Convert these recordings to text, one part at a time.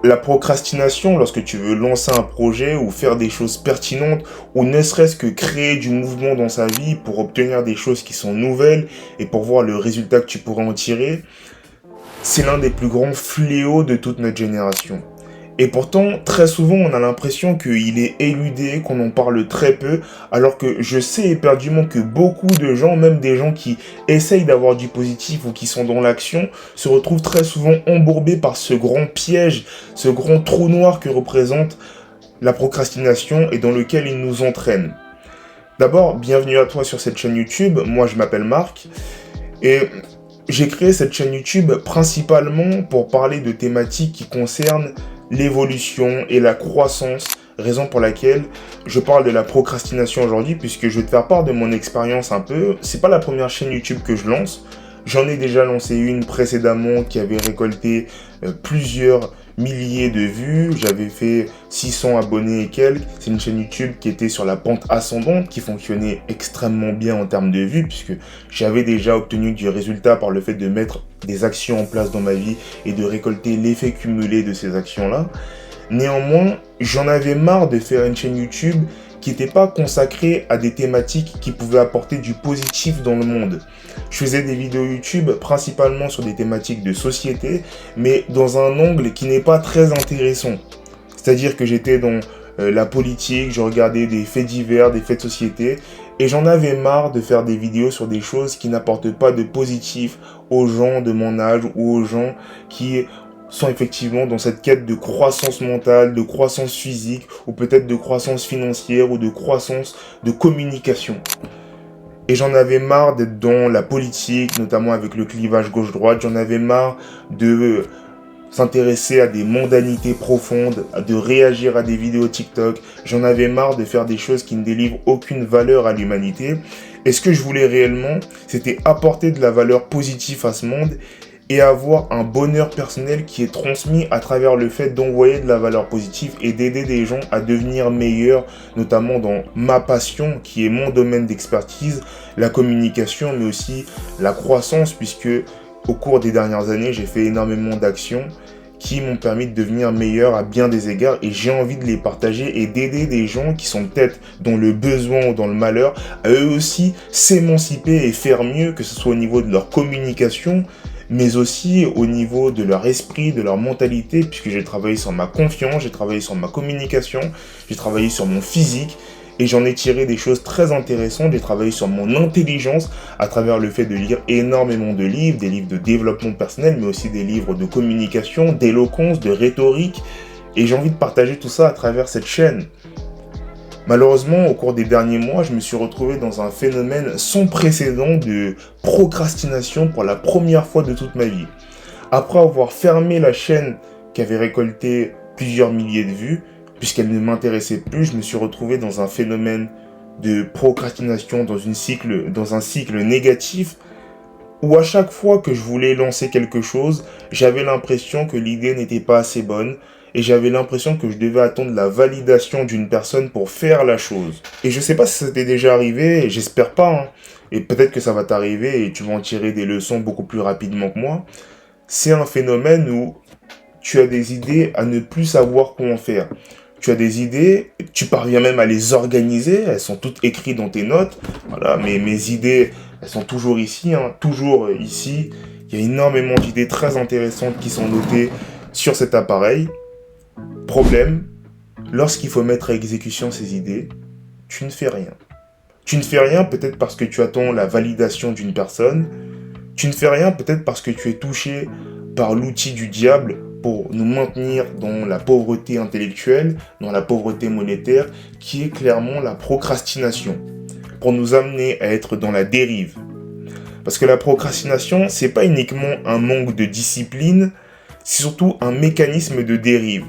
La procrastination, lorsque tu veux lancer un projet ou faire des choses pertinentes, ou ne serait-ce que créer du mouvement dans sa vie pour obtenir des choses qui sont nouvelles et pour voir le résultat que tu pourras en tirer, c'est l'un des plus grands fléaux de toute notre génération. Et pourtant, très souvent, on a l'impression qu'il est éludé, qu'on en parle très peu, alors que je sais éperdument que beaucoup de gens, même des gens qui essayent d'avoir du positif ou qui sont dans l'action, se retrouvent très souvent embourbés par ce grand piège, ce grand trou noir que représente la procrastination et dans lequel il nous entraîne. D'abord, bienvenue à toi sur cette chaîne YouTube, moi je m'appelle Marc, et j'ai créé cette chaîne YouTube principalement pour parler de thématiques qui concernent l'évolution et la croissance, raison pour laquelle je parle de la procrastination aujourd'hui, puisque je vais te faire part de mon expérience un peu. C'est pas la première chaîne YouTube que je lance. J'en ai déjà lancé une précédemment qui avait récolté plusieurs milliers de vues. J'avais fait 600 abonnés et quelques. C'est une chaîne YouTube qui était sur la pente ascendante, qui fonctionnait extrêmement bien en termes de vues, puisque j'avais déjà obtenu du résultat par le fait de mettre des actions en place dans ma vie et de récolter l'effet cumulé de ces actions-là. Néanmoins, j'en avais marre de faire une chaîne YouTube qui n'était pas consacrée à des thématiques qui pouvaient apporter du positif dans le monde. Je faisais des vidéos YouTube principalement sur des thématiques de société, mais dans un angle qui n'est pas très intéressant. C'est-à-dire que j'étais dans la politique, je regardais des faits divers, des faits de société, et j'en avais marre de faire des vidéos sur des choses qui n'apportent pas de positif aux gens de mon âge ou aux gens qui sont effectivement dans cette quête de croissance mentale, de croissance physique, ou peut-être de croissance financière, ou de croissance de communication. Et j'en avais marre d'être dans la politique, notamment avec le clivage gauche-droite. J'en avais marre de s'intéresser à des mondanités profondes, de réagir à des vidéos TikTok. J'en avais marre de faire des choses qui ne délivrent aucune valeur à l'humanité. Et ce que je voulais réellement, c'était apporter de la valeur positive à ce monde et avoir un bonheur personnel qui est transmis à travers le fait d'envoyer de la valeur positive et d'aider des gens à devenir meilleurs, notamment dans ma passion qui est mon domaine d'expertise, la communication, mais aussi la croissance, puisque au cours des dernières années, j'ai fait énormément d'actions qui m'ont permis de devenir meilleur à bien des égards, et j'ai envie de les partager et d'aider des gens qui sont peut-être dans le besoin ou dans le malheur à eux aussi s'émanciper et faire mieux, que ce soit au niveau de leur communication, mais aussi au niveau de leur esprit, de leur mentalité, puisque j'ai travaillé sur ma confiance, j'ai travaillé sur ma communication, j'ai travaillé sur mon physique, et j'en ai tiré des choses très intéressantes. J'ai travaillé sur mon intelligence à travers le fait de lire énormément de livres, des livres de développement personnel, mais aussi des livres de communication, d'éloquence, de rhétorique, et j'ai envie de partager tout ça à travers cette chaîne. Malheureusement, au cours des derniers mois, je me suis retrouvé dans un phénomène sans précédent de procrastination pour la première fois de toute ma vie. Après avoir fermé la chaîne qui avait récolté plusieurs milliers de vues, puisqu'elle ne m'intéressait plus, je me suis retrouvé dans un phénomène de procrastination, dans un cycle négatif, où à chaque fois que je voulais lancer quelque chose, j'avais l'impression que l'idée n'était pas assez bonne, et j'avais l'impression que je devais attendre la validation d'une personne pour faire la chose. Et je sais pas si ça t'est déjà arrivé, et j'espère pas, hein. Et peut-être que ça va t'arriver et tu vas en tirer des leçons beaucoup plus rapidement que moi. C'est un phénomène où tu as des idées à ne plus savoir comment faire. Tu as des idées, tu parviens même à les organiser, elles sont toutes écrites dans tes notes. Voilà, mes idées, elles sont toujours ici, hein, toujours ici. Il y a énormément d'idées très intéressantes qui sont notées sur cet appareil. Problème, lorsqu'il faut mettre à exécution ces idées, tu ne fais rien. Tu ne fais rien peut-être parce que tu attends la validation d'une personne. Tu ne fais rien peut-être parce que tu es touché par l'outil du diable pour nous maintenir dans la pauvreté intellectuelle, dans la pauvreté monétaire, qui est clairement la procrastination, pour nous amener à être dans la dérive. Parce que la procrastination, c'est pas uniquement un manque de discipline, c'est surtout un mécanisme de dérive.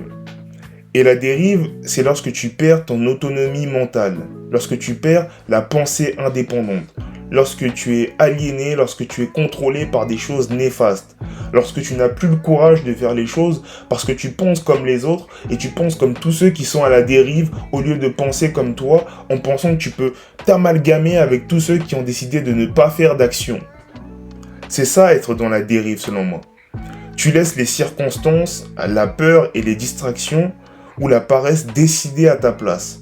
Et la dérive, c'est lorsque tu perds ton autonomie mentale, lorsque tu perds la pensée indépendante, lorsque tu es aliéné, lorsque tu es contrôlé par des choses néfastes, lorsque tu n'as plus le courage de faire les choses parce que tu penses comme les autres et tu penses comme tous ceux qui sont à la dérive au lieu de penser comme toi en pensant que tu peux t'amalgamer avec tous ceux qui ont décidé de ne pas faire d'action. C'est ça être dans la dérive selon moi. Tu laisses les circonstances, la peur et les distractions ou la paresse décider à ta place.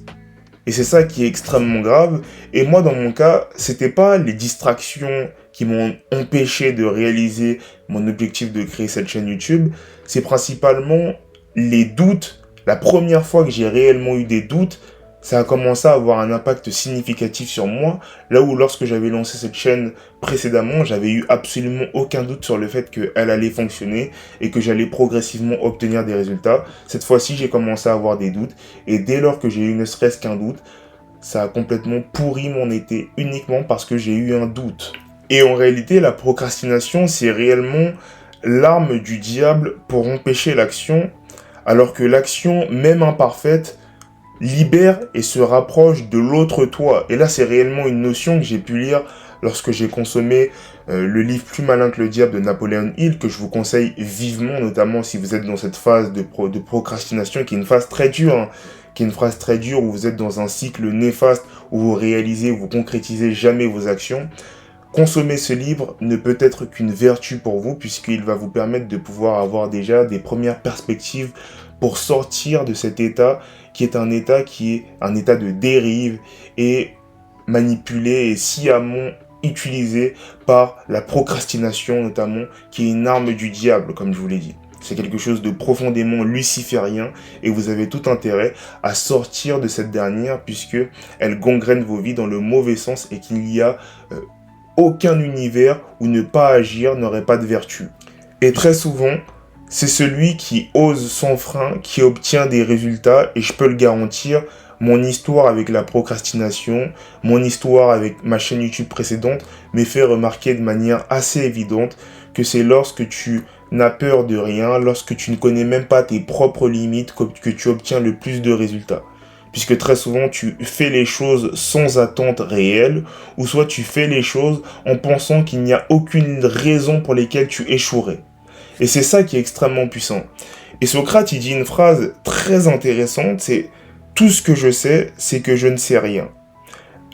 Et c'est ça qui est extrêmement grave. Et moi, dans mon cas, c'était pas les distractions qui m'ont empêché de réaliser mon objectif de créer cette chaîne YouTube. C'est principalement les doutes. La première fois que j'ai réellement eu des doutes, ça a commencé à avoir un impact significatif sur moi. Là où lorsque j'avais lancé cette chaîne précédemment, j'avais eu absolument aucun doute sur le fait qu'elle allait fonctionner et que j'allais progressivement obtenir des résultats. Cette fois-ci, j'ai commencé à avoir des doutes. Et dès lors que j'ai eu ne serait-ce qu'un doute, ça a complètement pourri mon été uniquement parce que j'ai eu un doute. Et en réalité, la procrastination, c'est réellement l'arme du diable pour empêcher l'action, alors que l'action, même imparfaite, libère et se rapproche de l'autre toi. Et là, c'est réellement une notion que j'ai pu lire lorsque j'ai consommé le livre Plus malin que le diable de Napoléon Hill, que je vous conseille vivement, notamment si vous êtes dans cette phase de procrastination, qui est une phase très dure, hein, qui est une phase très dure où vous êtes dans un cycle néfaste, où vous réalisez, vous concrétisez jamais vos actions. Consommer ce livre ne peut être qu'une vertu pour vous, puisqu'il va vous permettre de pouvoir avoir déjà des premières perspectives pour sortir de cet état qui est un état de dérive et manipulé et sciemment utilisé par la procrastination notamment, qui est une arme du diable, comme je vous l'ai dit. C'est quelque chose de profondément luciférien et vous avez tout intérêt à sortir de cette dernière puisque elle gangrène vos vies dans le mauvais sens et qu'il y a aucun univers où ne pas agir n'aurait pas de vertu. Et très souvent, c'est celui qui ose sans frein, qui obtient des résultats, et je peux le garantir, mon histoire avec la procrastination, mon histoire avec ma chaîne YouTube précédente me fait remarquer de manière assez évidente que c'est lorsque tu n'as peur de rien, lorsque tu ne connais même pas tes propres limites, que tu obtiens le plus de résultats. Puisque très souvent, tu fais les choses sans attente réelle, ou soit tu fais les choses en pensant qu'il n'y a aucune raison pour laquelle tu échouerais. Et c'est ça qui est extrêmement puissant. Et Socrate, il dit une phrase très intéressante, c'est « Tout ce que je sais, c'est que je ne sais rien ».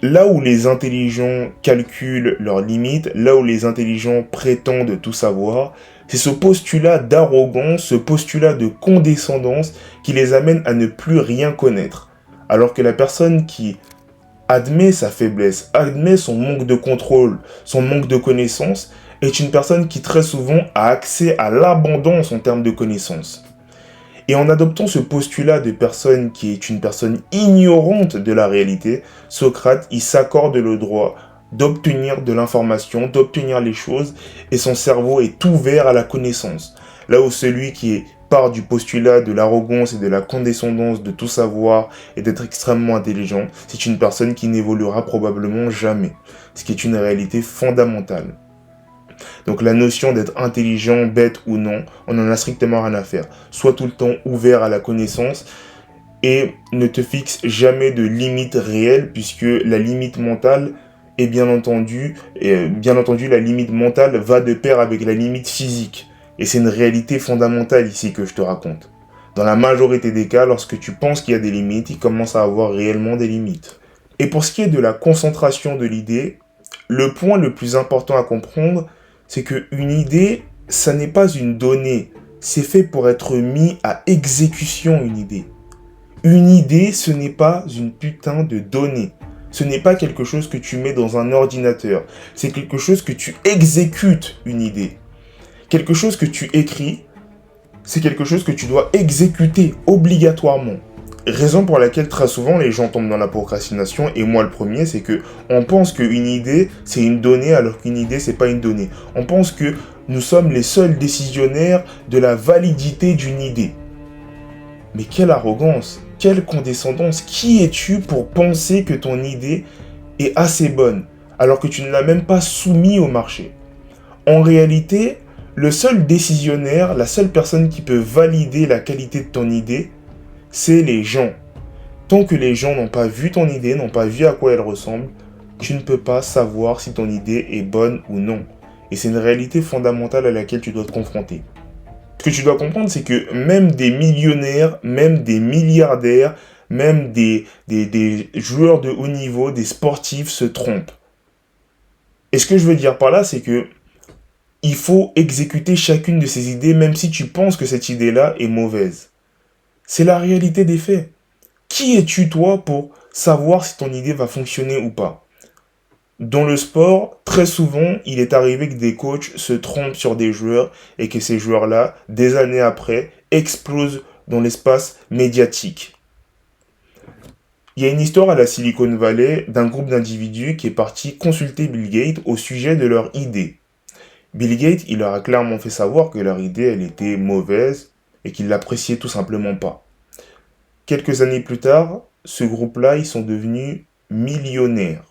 Là où les intelligents calculent leurs limites, là où les intelligents prétendent tout savoir, c'est ce postulat d'arrogance, ce postulat de condescendance qui les amène à ne plus rien connaître. Alors que la personne qui admet sa faiblesse, admet son manque de contrôle, son manque de connaissance, est une personne qui très souvent a accès à l'abondance en termes de connaissances. Et en adoptant ce postulat de personne qui est une personne ignorante de la réalité, Socrate, il s'accorde le droit d'obtenir de l'information, d'obtenir les choses, et son cerveau est ouvert à la connaissance. Là où celui qui part du postulat de l'arrogance et de la condescendance de tout savoir et d'être extrêmement intelligent, c'est une personne qui n'évoluera probablement jamais, ce qui est une réalité fondamentale. Donc la notion d'être intelligent, bête ou non, on n'en a strictement rien à faire. Sois tout le temps ouvert à la connaissance et ne te fixe jamais de limite réelle puisque la limite mentale est bien entendu la limite mentale va de pair avec la limite physique. Et c'est une réalité fondamentale ici que je te raconte. Dans la majorité des cas, lorsque tu penses qu'il y a des limites, il commence à avoir réellement des limites. Et pour ce qui est de la concentration de l'idée, le point le plus important à comprendre, c'est qu'une idée, ça n'est pas une donnée. C'est fait pour être mis à exécution, une idée. Une idée, ce n'est pas une putain de donnée. Ce n'est pas quelque chose que tu mets dans un ordinateur. C'est quelque chose que tu exécutes, une idée. Quelque chose que tu écris, c'est quelque chose que tu dois exécuter obligatoirement. Raison pour laquelle très souvent les gens tombent dans la procrastination, et moi le premier, c'est que on pense qu'une idée c'est une donnée alors qu'une idée c'est pas une donnée. On pense que nous sommes les seuls décisionnaires de la validité d'une idée. Mais quelle arrogance, quelle condescendance, qui es-tu pour penser que ton idée est assez bonne alors que tu ne l'as même pas soumise au marché? En réalité, le seul décisionnaire, la seule personne qui peut valider la qualité de ton idée, c'est les gens. Tant que les gens n'ont pas vu ton idée, n'ont pas vu à quoi elle ressemble, tu ne peux pas savoir si ton idée est bonne ou non. Et c'est une réalité fondamentale à laquelle tu dois te confronter. Ce que tu dois comprendre, c'est que même des millionnaires, même des milliardaires, même des joueurs de haut niveau, des sportifs se trompent. Et ce que je veux dire par là, c'est que il faut exécuter chacune de ces idées même si tu penses que cette idée-là est mauvaise. C'est la réalité des faits. Qui es-tu toi pour savoir si ton idée va fonctionner ou pas? Dans le sport, très souvent, il est arrivé que des coachs se trompent sur des joueurs et que ces joueurs-là, des années après, explosent dans l'espace médiatique. Il y a une histoire à la Silicon Valley d'un groupe d'individus qui est parti consulter Bill Gates au sujet de leur idée. Bill Gates, il leur a clairement fait savoir que leur idée, elle était mauvaise et qu'il l'appréciait tout simplement pas. Quelques années plus tard, ce groupe-là, ils sont devenus millionnaires.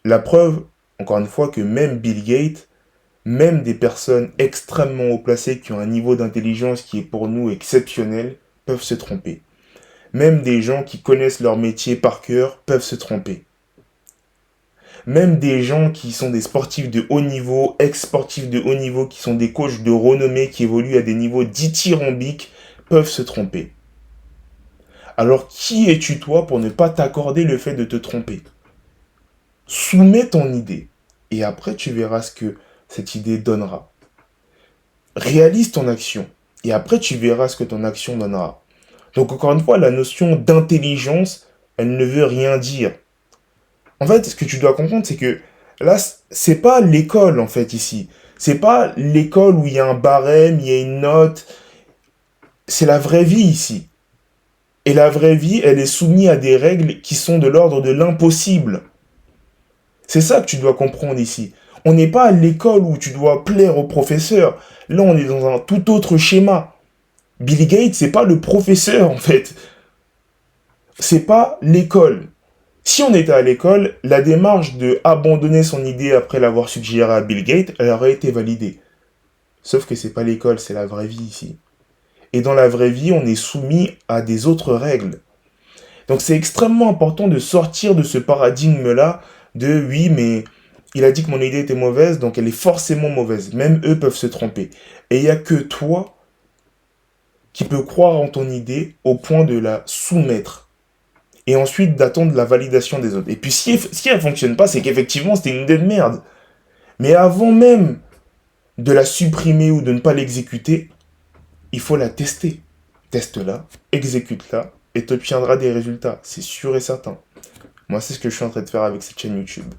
La preuve, encore une fois, que même Bill Gates, même des personnes extrêmement haut placées qui ont un niveau d'intelligence qui est pour nous exceptionnel, peuvent se tromper. Même des gens qui connaissent leur métier par cœur peuvent se tromper. Même des gens qui sont des sportifs de haut niveau, ex-sportifs de haut niveau, qui sont des coachs de renommée, qui évoluent à des niveaux dithyrambiques, peuvent se tromper. Alors qui es-tu toi pour ne pas t'accorder le fait de te tromper? Soumets ton idée et après tu verras ce que cette idée donnera. Réalise ton action et après tu verras ce que ton action donnera. Donc encore une fois, la notion d'intelligence, elle ne veut rien dire. En fait, ce que tu dois comprendre, c'est que là, c'est pas l'école en fait ici. C'est pas l'école où il y a un barème, il y a une note. C'est la vraie vie ici. Et la vraie vie, elle est soumise à des règles qui sont de l'ordre de l'impossible. C'est ça que tu dois comprendre ici. On n'est pas à l'école où tu dois plaire au professeur. Là, on est dans un tout autre schéma. Bill Gates, c'est pas le professeur en fait. C'est pas l'école. Si on était à l'école, la démarche de abandonner son idée après l'avoir suggérée à Bill Gates, elle aurait été validée. Sauf que c'est pas l'école, c'est la vraie vie ici. Et dans la vraie vie, on est soumis à des autres règles. Donc c'est extrêmement important de sortir de ce paradigme-là de oui, mais il a dit que mon idée était mauvaise, donc elle est forcément mauvaise. Même eux peuvent se tromper. Et il n'y a que toi qui peux croire en ton idée au point de la soumettre. Et ensuite d'attendre la validation des autres. Et puis si elle ne fonctionne pas, c'est qu'effectivement c'était une idée de merde. Mais avant même de la supprimer ou de ne pas l'exécuter, il faut la tester. Teste-la, exécute-la, et tu obtiendras des résultats. C'est sûr et certain. Moi, c'est ce que je suis en train de faire avec cette chaîne YouTube.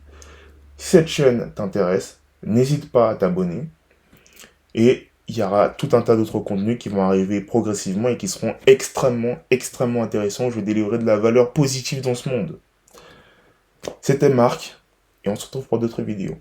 Si cette chaîne t'intéresse, n'hésite pas à t'abonner. Et il y aura tout un tas d'autres contenus qui vont arriver progressivement et qui seront extrêmement, extrêmement intéressants. Je vais délivrer de la valeur positive dans ce monde. C'était Marc, et on se retrouve pour d'autres vidéos.